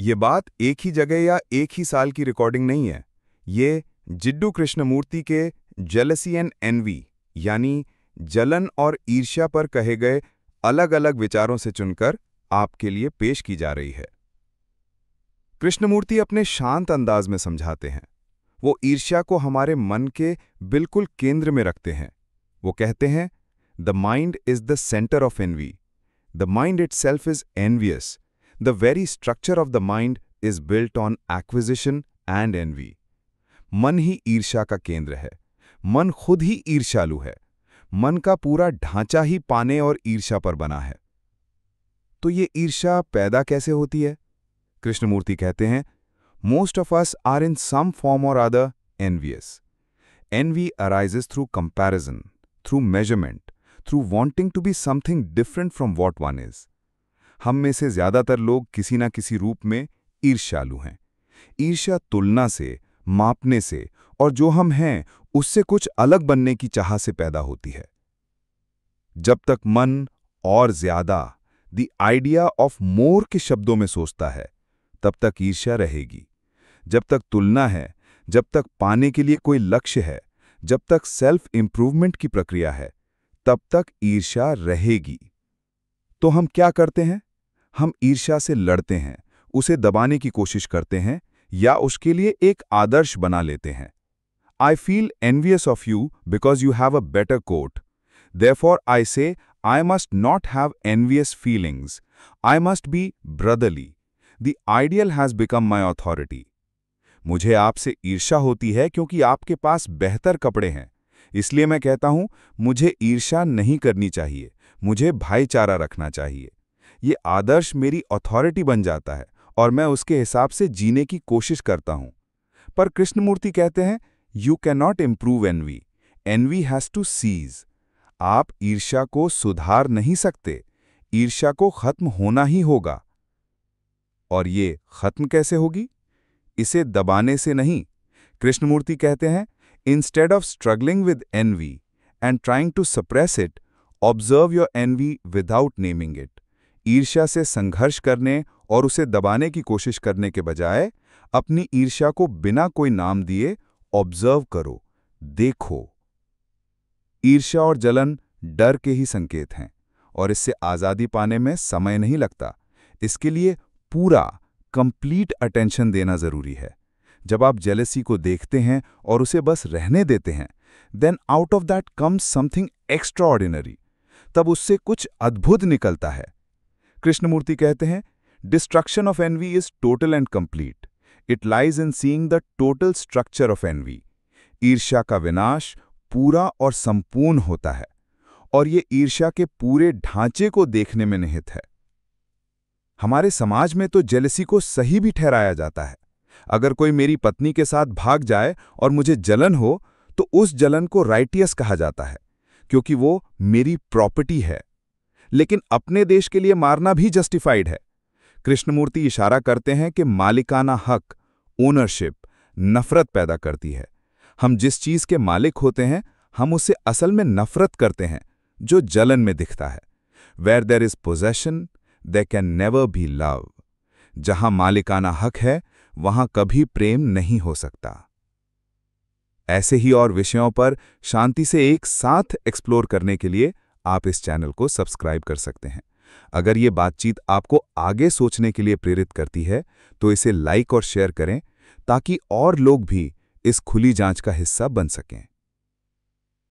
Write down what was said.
ये बात एक ही जगह या एक ही साल की रिकॉर्डिंग नहीं है। ये जिड्डू कृष्णमूर्ति के जेलसी एंड एनवी यानी जलन और ईर्ष्या पर कहे गए अलग-अलग विचारों से चुनकर आपके लिए पेश की जा रही है। कृष्णमूर्ति अपने शांत अंदाज में समझाते हैं। वो ईर्ष्या को हमारे मन के बिल्कुल केंद्र में रखते हैं। वो कहते हैं, the mind is the centre of envy. The mind itself is envious. The very structure of the mind is built on acquisition and envy. मन ही ईर्ष्या का केंद्र है। मन खुद ही ईर्ष्यालु है। मन का पूरा ढांचा ही पाने और ईर्ष्या पर बना है। तो ये ईर्ष्या पैदा कैसे होती है? कृष्णमूर्ति कहते हैं, Most of us are in some form or other envious. Envy arises through comparison, through measurement, through wanting to be something different from what one is. हम में से ज्यादातर लोग किसी ना किसी रूप में ईर्ष्यालु हैं। ईर्ष्या तुलना से, मापने से और जो हम हैं उससे कुछ अलग बनने की चाह से पैदा होती है। जब तक मन और ज्यादा, द आइडिया ऑफ मोर के शब्दों में सोचता है, तब तक ईर्ष्या रहेगी। जब तक तुलना है, जब तक पाने के लिए कोई लक्ष्य है, जब तक सेल्फ इंप्रूवमेंट की प्रक्रिया है, तब तक ईर्ष्या रहेगी। तो हम क्या करते हैं? हम ईर्ष्या से लड़ते हैं, उसे दबाने की कोशिश करते हैं या उसके लिए एक आदर्श बना लेते हैं। I feel envious of you because you have a better coat. Therefore, I say I must not have envious feelings. I must be brotherly. The ideal has become my authority. मुझे आपसे ईर्ष्या होती है क्योंकि आपके पास बेहतर कपड़े हैं। इसलिए मैं कहता हूं, मुझे ईर्ष्या नहीं करनी चाहिए, मुझे भाईचारा रखना चाहिए। ये आदर्श मेरी अथॉरिटी बन जाता है और मैं उसके हिसाब से जीने की कोशिश करता हूं। पर कृष्णमूर्ति कहते हैं, you can not improve envy. Envy has to cease. आप ईर्ष्या को सुधार नहीं सकते। ईर्ष्या को खत्म होना ही होगा। और ये खत्म कैसे होगी? इसे दबाने से नहीं। कृष्णमूर्ति कहते हैं, instead of struggling with envy and trying to suppress it, observe your envy without naming it. ईर्ष्या से संघर्ष करने और उसे दबाने की कोशिश करने के बजाय अपनी ईर्ष्या को बिना कोई नाम दिए ऑब्जर्व करो, देखो। ईर्ष्या और जलन डर के ही संकेत हैं और इससे आज़ादी पाने में समय नहीं लगता। इसके लिए पूरा कंप्लीट अटेंशन देना जरूरी है। जब आप जेलसी को देखते हैं और उसे बस रहने देते हैं, then out of that comes something extraordinary. तब उससे कुछ अद्भुत निकलता है। कृष्णमूर्ति कहते हैं, destruction of envy is total and complete. It lies in seeing the total structure of envy. ईर्ष्या का विनाश पूरा और संपूर्ण होता है और ये ईर्ष्या के पूरे ढांचे को देखने में निहित है। हमारे समाज में तो जेलसी को सही भी ठहराया जाता है। अगर कोई मेरी पत्नी के साथ भाग जाए और मुझे जलन हो, तो उस जलन को राइटियस कहा जाता है, क्योंकि वो मेरी प्रॉपर्टी है। लेकिन अपने देश के लिए मारना भी जस्टिफाइड है। कृष्णमूर्ति इशारा करते हैं कि मालिकाना हक, ओनरशिप, नफरत पैदा करती है। हम जिस चीज के मालिक होते हैं, हम उससे असल में नफरत करते हैं, जो जलन में दिखता है। Where there is possession, there can never be love. जहां मालिकाना हक है, वहां कभी प्रेम नहीं हो सकता। ऐसे ही और विषयों पर शांति से एक साथ एक्सप्लोर करने के लिए आप इस चैनल को सब्सक्राइब कर सकते हैं। अगर ये बातचीत आपको आगे सोचने के लिए प्रेरित करती है, तो इसे लाइक और शेयर करें ताकि और लोग भी इस खुली जांच का हिस्सा बन सकें।